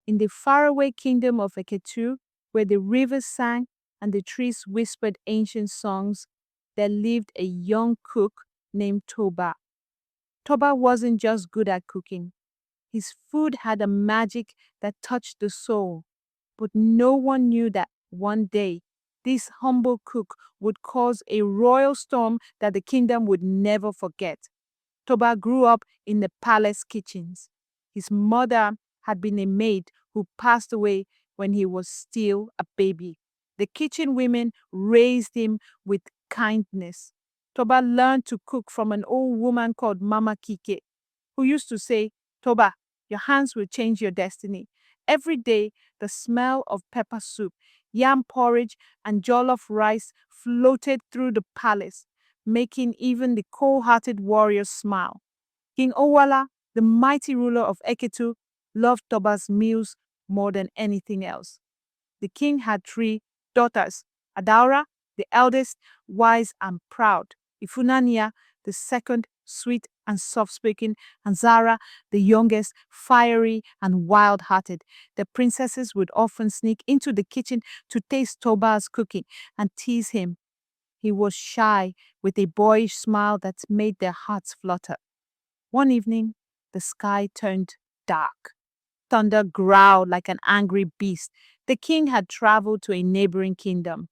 In the faraway kingdom of Eketu, where the rivers sang and the trees whispered ancient songs, there lived a young cook named Toba. Toba wasn't just good at cooking. His food had a magic that touched the soul. But no one knew that one day, this humble cook would cause a royal storm that the kingdom would never forget. Toba grew up in the palace kitchens. His mother had been a maid who passed away when he was still a baby. The kitchen women raised him with kindness. Toba learned to cook from an old woman called Mama Kike, who used to say, Toba, your hands will change your destiny. Every day, the smell of pepper soup, yam porridge, and jollof rice floated through the palace, making even the cold-hearted warriors smile. King Owala, the mighty ruler of Eketu, loved Toba's meals more than anything else. The king had three daughters: Adaura, the eldest, wise and proud; Ifunania, the second, sweet and soft-spoken; and Zara, the youngest, fiery and wild-hearted. The princesses would often sneak into the kitchen to taste Toba's cooking and tease him. He was shy, with a boyish smile that made their hearts flutter. One evening, the sky turned dark. Thunder growled like an angry beast. The king had traveled to a neighboring kingdom,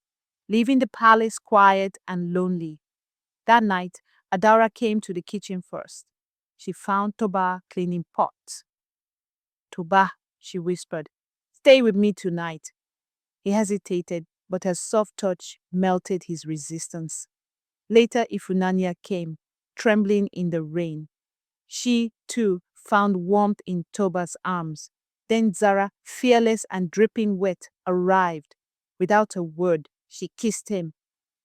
leaving the palace quiet and lonely. That night, Adara came to the kitchen first. She found Toba cleaning pots. Toba, she whispered, stay with me tonight. He hesitated, but her soft touch melted his resistance. Later, Ifunanya came, trembling in the rain. She, too, found warmth in Toba's arms. Then Zara, fearless and dripping wet, arrived. Without a word, she kissed him.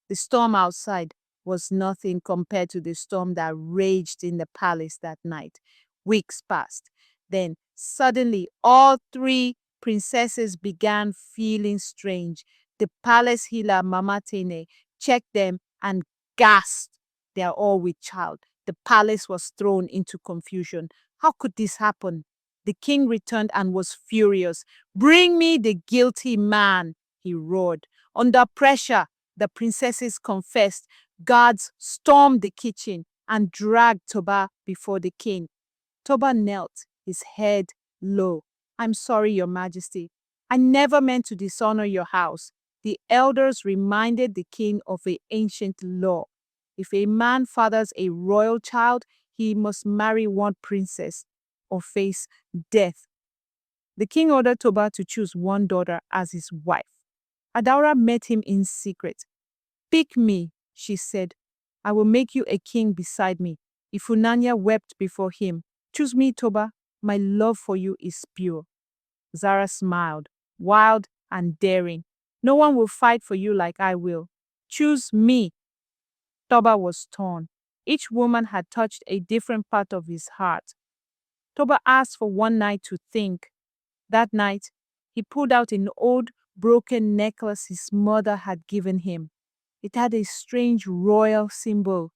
The storm outside was nothing compared to the storm that raged in the palace that night. Weeks passed. Then, suddenly, all three princesses began feeling strange. The palace healer, Mama Tene, checked them and gasped. They are all with child. The palace was thrown into confusion. How could this happen? The king returned and was furious. Bring me the guilty man, he roared. Under pressure, the princesses confessed. Guards stormed the kitchen and dragged Toba before the king. Toba knelt, his head low. I'm sorry, Your Majesty. I never meant to dishonor your house. The elders reminded the king of an ancient law. If a man fathers a royal child, he must marry one princess or face death. The king ordered Toba to choose one daughter as his wife. Adaura met him in secret. Pick me, she said. I will make you a king beside me. Ifunanya wept before him. Choose me, Toba. My love for you is pure. Zara smiled, wild and daring. No one will fight for you like I will. Choose me. Toba was torn. Each woman had touched a different part of his heart. Toba asked for one night to think. That night, he pulled out an old, broken necklace his mother had given him. It had a strange royal symbol.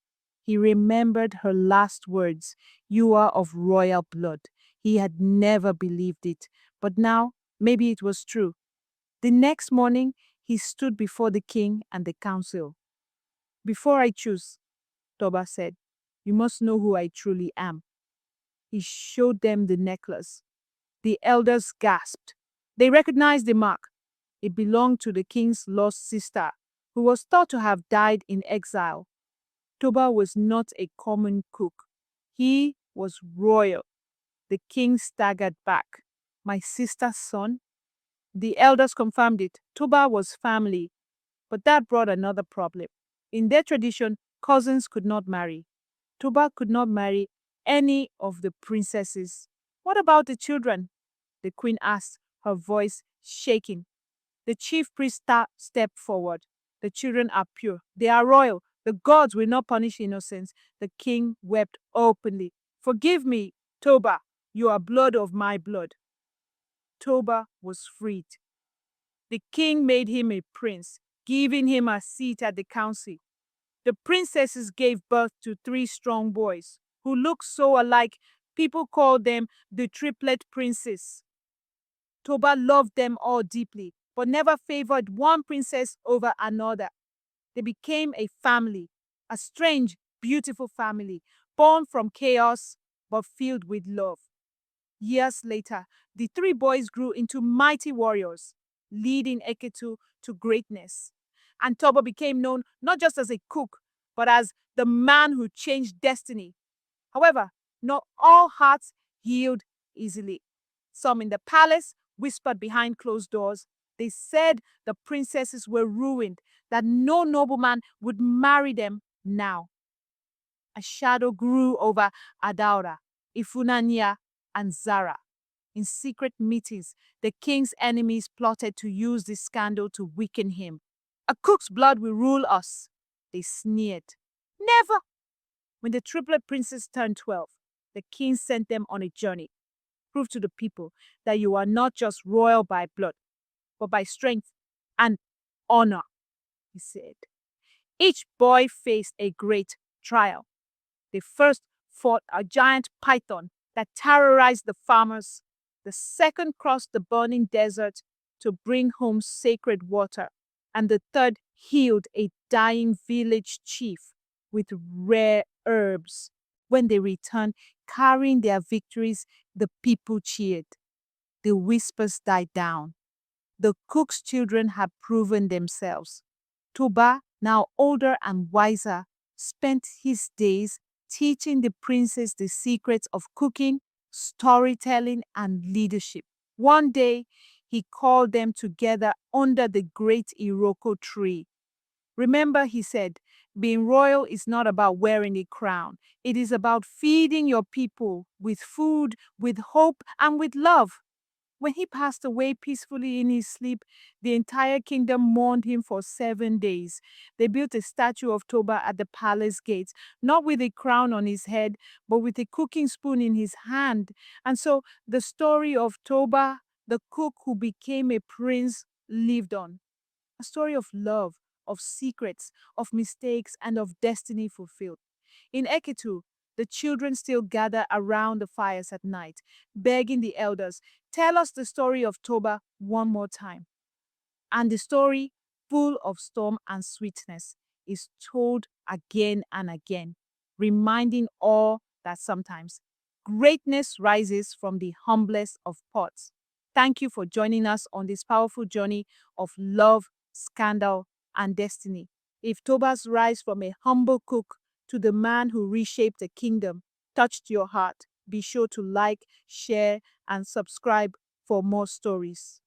He remembered her last words, "You are of royal blood." He had never believed it, but now maybe it was true. The next morning, he stood before the king and the council. Before I choose, Toba said, you must know who I truly am. He showed them the necklace. The elders gasped. They recognized the mark. It belonged to the king's lost sister, who was thought to have died in exile. Toba was not a common cook. He was royal. The king staggered back. My sister's son? The elders confirmed it. Toba was family. But that brought another problem. In their tradition, cousins could not marry. Toba could not marry any of the princesses. What about the children? The queen asked, her voice shaking. The chief priest stepped forward. The children are pure. They are royal. The gods will not punish innocence. The king wept openly. Forgive me, Toba. You are blood of my blood. Toba was freed. The king made him a prince, giving him a seat at the council. The princesses gave birth to three strong boys who looked so alike, people called them the triplet princes. Toba loved them all deeply, but never favored one princess over another. They became a family, a strange, beautiful family, born from chaos but filled with love. Years later, the three boys grew into mighty warriors, leading Eketu to greatness. And Toba became known not just as a cook, but as the man who changed destiny. However, not all hearts healed easily. Some in the palace whispered behind closed doors. They said the princesses were ruined, that no nobleman would marry them now. A shadow grew over Adaura, Ifunanya, and Zara. In secret meetings, the king's enemies plotted to use this scandal to weaken him. A cook's blood will rule us, they sneered. Never! When the triplet princes turned 12, the king sent them on a journey. Prove to the people that you are not just royal by blood, but by strength and honor, he said. Each boy faced a great trial. They first fought a giant python that terrorized the farmers. The second crossed the burning desert to bring home sacred water. And the third healed a dying village chief with rare herbs. When they returned, carrying their victories, the people cheered. The whispers died down. The cook's children had proven themselves. Toba, now older and wiser, spent his days teaching the princes the secrets of cooking, storytelling, and leadership. One day, he called them together under the great Iroko tree. Remember, he said, being royal is not about wearing a crown. It is about feeding your people with food, with hope, and with love. When he passed away peacefully in his sleep, the entire kingdom mourned him for 7 days. They built a statue of Toba at the palace gates, not with a crown on his head, but with a cooking spoon in his hand. And so the story of Toba, the cook who became a prince, lived on. A story of love, of secrets, of mistakes, and of destiny fulfilled. In Eketu, the children still gather around the fires at night, begging the elders, tell us the story of Toba one more time. And the story, full of storm and sweetness, is told again and again, reminding all that sometimes greatness rises from the humblest of pots. Thank you for joining us on this powerful journey of love, scandal, and destiny. If Toba's rise from a humble cook to the man who reshaped a kingdom touched your heart, be sure to like, share, and subscribe for more stories.